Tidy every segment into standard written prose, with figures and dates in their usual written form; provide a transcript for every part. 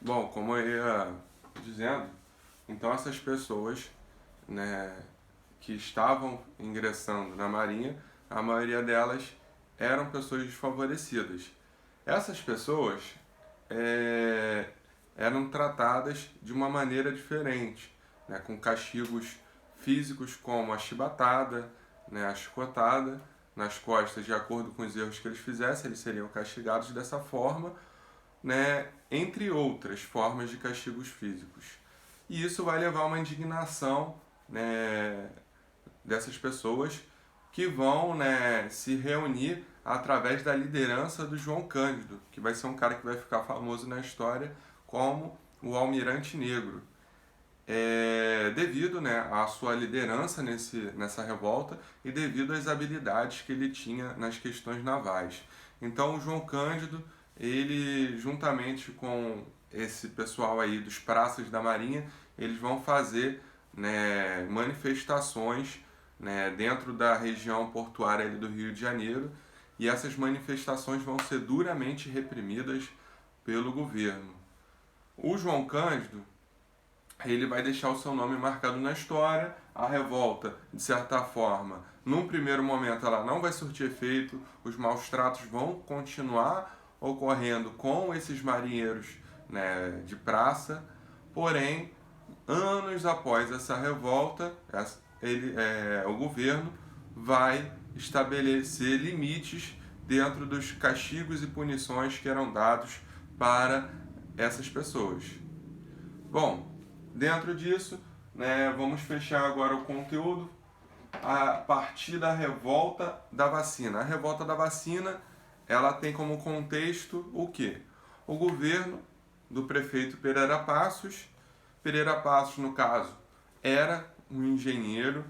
Bom, como eu ia dizendo, então essas pessoas, né, que estavam ingressando na Marinha, a maioria delas eram pessoas desfavorecidas. Essas pessoas é, eram tratadas de uma maneira diferente, né, com castigos físicos como a chibatada, né, a chicotada nas costas, de acordo com os erros que eles fizessem, eles seriam castigados dessa forma, né, entre outras formas de castigos físicos. E isso vai levar a uma indignação, né, dessas pessoas que vão, né, se reunir através da liderança do João Cândido, que vai ser um cara que vai ficar famoso na história como o Almirante Negro. Devido, né, à sua liderança nessa revolta e devido às habilidades que ele tinha nas questões navais. Então o João Cândido, ele juntamente com esse pessoal aí dos praças da Marinha, eles vão fazer, né, manifestações, né, dentro da região portuária ali do Rio de Janeiro, e essas manifestações vão ser duramente reprimidas pelo governo. O João Cândido, ele vai deixar o seu nome marcado na história. A revolta, de certa forma, num primeiro momento ela não vai surtir efeito, os maus tratos vão continuar ocorrendo com esses marinheiros, né, de praça, porém, anos após essa revolta, o governo vai estabelecer limites dentro dos castigos e punições que eram dados para essas pessoas. Bom, dentro disso, né, vamos fechar agora o conteúdo a partir da revolta da vacina. A revolta da vacina, ela tem como contexto o quê? O governo do prefeito Pereira Passos. Pereira Passos, no caso, era um engenheiro.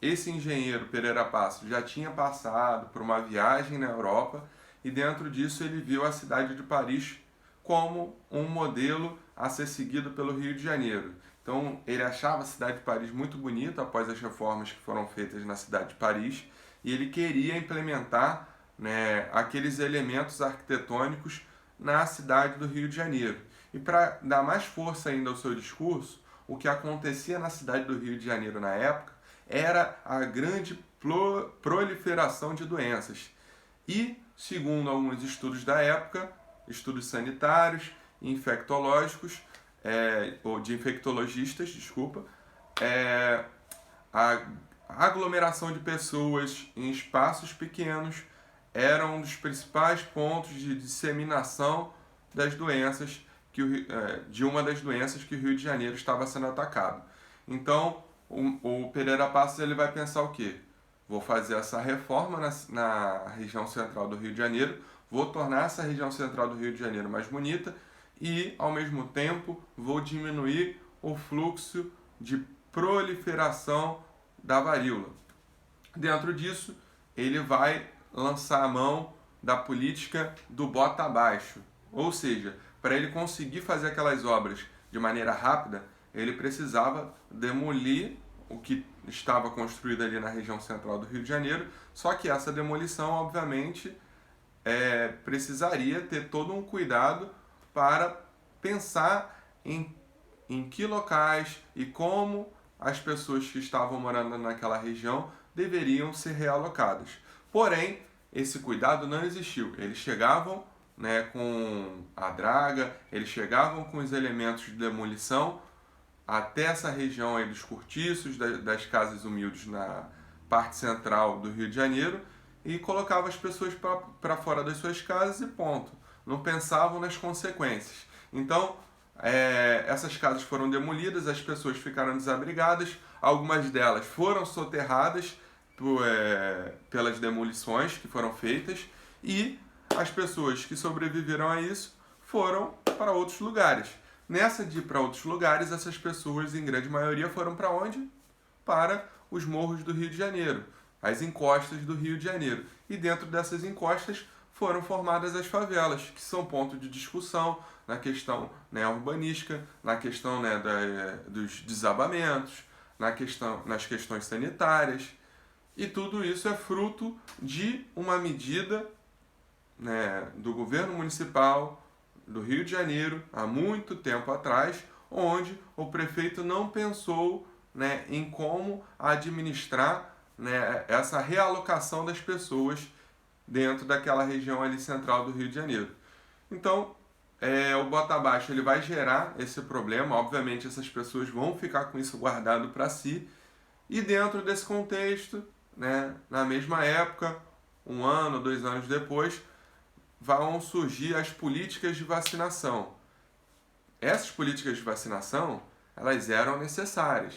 Esse engenheiro, Pereira Passos, já tinha passado por uma viagem na Europa e dentro disso ele viu a cidade de Paris como um modelo a ser seguido pelo Rio de Janeiro. Então ele achava a cidade de Paris muito bonita após as reformas que foram feitas na cidade de Paris e ele queria implementar, né, aqueles elementos arquitetônicos na cidade do Rio de Janeiro. E para dar mais força ainda ao seu discurso, o que acontecia na cidade do Rio de Janeiro na época era a grande proliferação de doenças. E, segundo alguns estudos da época, estudos sanitários e infectológicos, ou de infectologistas, desculpa, é, a aglomeração de pessoas em espaços pequenos era um dos principais pontos de disseminação das doenças de uma das doenças que o Rio de Janeiro estava sendo atacado. Então, o Pereira Passos ele vai pensar o quê? Vou fazer essa reforma na região central do Rio de Janeiro, vou tornar essa região central do Rio de Janeiro mais bonita e, ao mesmo tempo, vou diminuir o fluxo de proliferação da varíola. Dentro disso, ele vai lançar a mão da política do bota abaixo, ou seja, para ele conseguir fazer aquelas obras de maneira rápida, ele precisava demolir o que estava construído ali na região central do Rio de Janeiro, só que essa demolição, obviamente, precisaria ter todo um cuidado para pensar em que locais e como as pessoas que estavam morando naquela região deveriam ser realocadas. Porém, esse cuidado não existiu. Eles chegavam, né, com a draga, eles chegavam com os elementos de demolição até essa região aí dos cortiços, das casas humildes na parte central do Rio de Janeiro e colocavam as pessoas para fora das suas casas e ponto. Não pensavam nas consequências. Então, essas casas foram demolidas, as pessoas ficaram desabrigadas, algumas delas foram soterradas pelas demolições que foram feitas e as pessoas que sobreviveram a isso foram para outros lugares. Nessa de ir para outros lugares, essas pessoas, em grande maioria, foram para onde? Para os morros do Rio de Janeiro, as encostas do Rio de Janeiro. E dentro dessas encostas foram formadas as favelas, que são ponto de discussão na questão, né, urbanística, na questão, né, dos desabamentos, nas questões sanitárias. E tudo isso é fruto de uma medida, né, do governo municipal, do Rio de Janeiro, há muito tempo atrás, onde o prefeito não pensou, né, em como administrar, né, essa realocação das pessoas dentro daquela região ali central do Rio de Janeiro. Então, o bota abaixo ele vai gerar esse problema, obviamente essas pessoas vão ficar com isso guardado para si, e dentro desse contexto, né, na mesma época, 1 ano, 2 anos depois, vão surgir as políticas de vacinação. Essas políticas de vacinação, elas eram necessárias,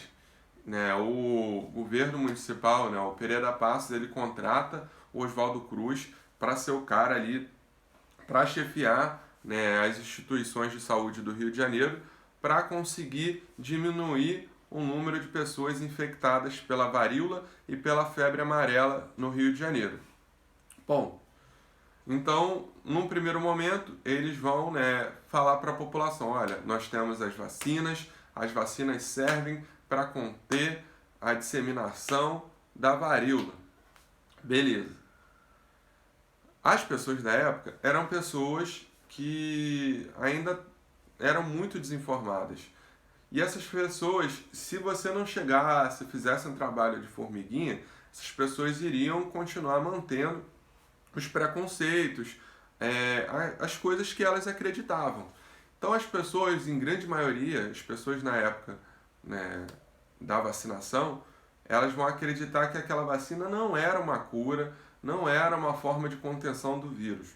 né? O governo municipal, né, o Pereira Passos, ele contrata o Oswaldo Cruz para ser o cara ali, para chefiar, né, as instituições de saúde do Rio de Janeiro, para conseguir diminuir o número de pessoas infectadas pela varíola e pela febre amarela no Rio de Janeiro. Bom, então, num primeiro momento, eles vão, né, falar para a população, olha, nós temos as vacinas servem para conter a disseminação da varíola. Beleza. As pessoas da época eram pessoas que ainda eram muito desinformadas. E essas pessoas, se você não chegasse, fizesse um trabalho de formiguinha, essas pessoas iriam continuar mantendo os preconceitos, as coisas que elas acreditavam. Então as pessoas, em grande maioria, as pessoas na época, né, da vacinação, elas vão acreditar que aquela vacina não era uma cura, não era uma forma de contenção do vírus,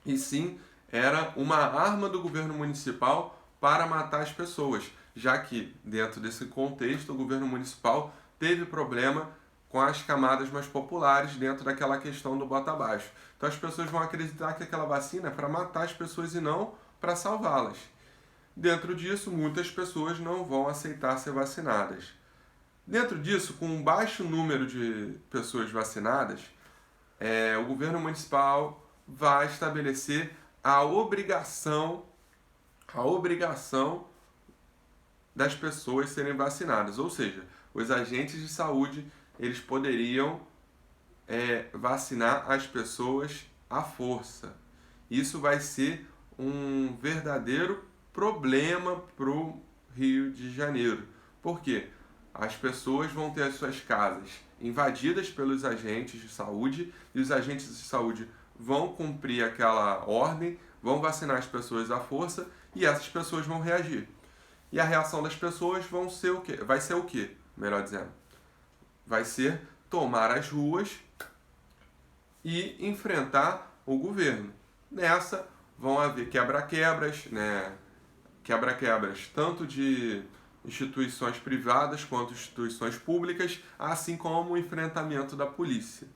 e sim era uma arma do governo municipal para matar as pessoas, já que dentro desse contexto o governo municipal teve problema com as camadas mais populares dentro daquela questão do bota abaixo. Então as pessoas vão acreditar que aquela vacina é para matar as pessoas e não para salvá-las. Dentro disso, muitas pessoas não vão aceitar ser vacinadas. Dentro disso, com um baixo número de pessoas vacinadas, o governo municipal vai estabelecer a obrigação das pessoas serem vacinadas. Ou seja, os agentes de saúde eles poderiam vacinar as pessoas à força. Isso vai ser um verdadeiro problema para o Rio de Janeiro. Por quê? As pessoas vão ter as suas casas invadidas pelos agentes de saúde e os agentes de saúde vão cumprir aquela ordem, vão vacinar as pessoas à força e essas pessoas vão reagir. E a reação das pessoas vai ser o quê? Melhor dizendo, vai ser tomar as ruas e enfrentar o governo. Nessa vão haver quebra-quebras, né? Quebra-quebras tanto de instituições privadas quanto instituições públicas, assim como o enfrentamento da polícia.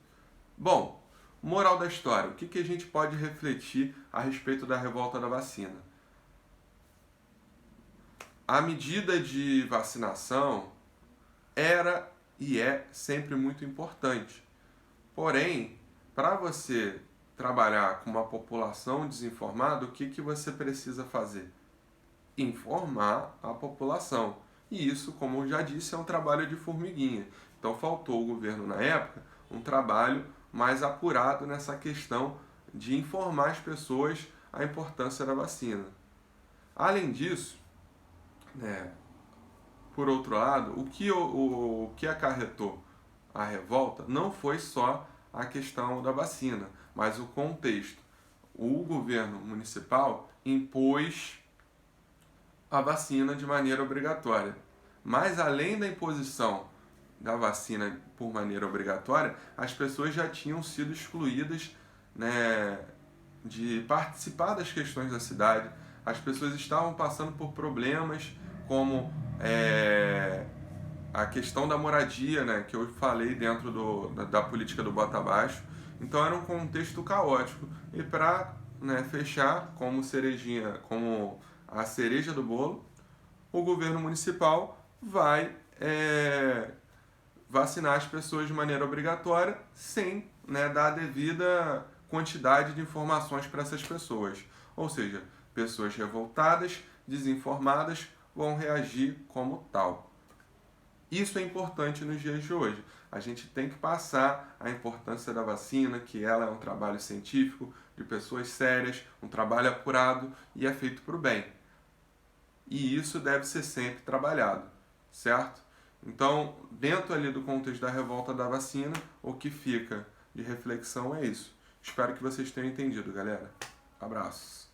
Bom, moral da história, o que a gente pode refletir a respeito da revolta da vacina? A medida de vacinação era e é sempre muito importante. Porém, para você trabalhar com uma população desinformada, o que você precisa fazer? Informar a população. E isso, como eu já disse, é um trabalho de formiguinha. Então faltou ao governo na época um trabalho mais apurado nessa questão de informar as pessoas a importância da vacina. Além disso, né, por outro lado, o que acarretou a revolta não foi só a questão da vacina, mas o contexto. O governo municipal impôs a vacina de maneira obrigatória. Mas além da imposição da vacina por maneira obrigatória, as pessoas já tinham sido excluídas, né, de participar das questões da cidade. As pessoas estavam passando por problemas como a questão da moradia, né, que eu falei dentro da política do bota abaixo. Então era um contexto caótico. E para, né, fechar como a cereja do bolo, o governo municipal vai vacinar as pessoas de maneira obrigatória sem, né, dar a devida quantidade de informações para essas pessoas. Ou seja, pessoas revoltadas, desinformadas, vão reagir como tal. Isso é importante nos dias de hoje. A gente tem que passar a importância da vacina, que ela é um trabalho científico, de pessoas sérias, um trabalho apurado e é feito para o bem. E isso deve ser sempre trabalhado, certo? Então, dentro ali do contexto da revolta da vacina, o que fica de reflexão é isso. Espero que vocês tenham entendido, galera. Abraços.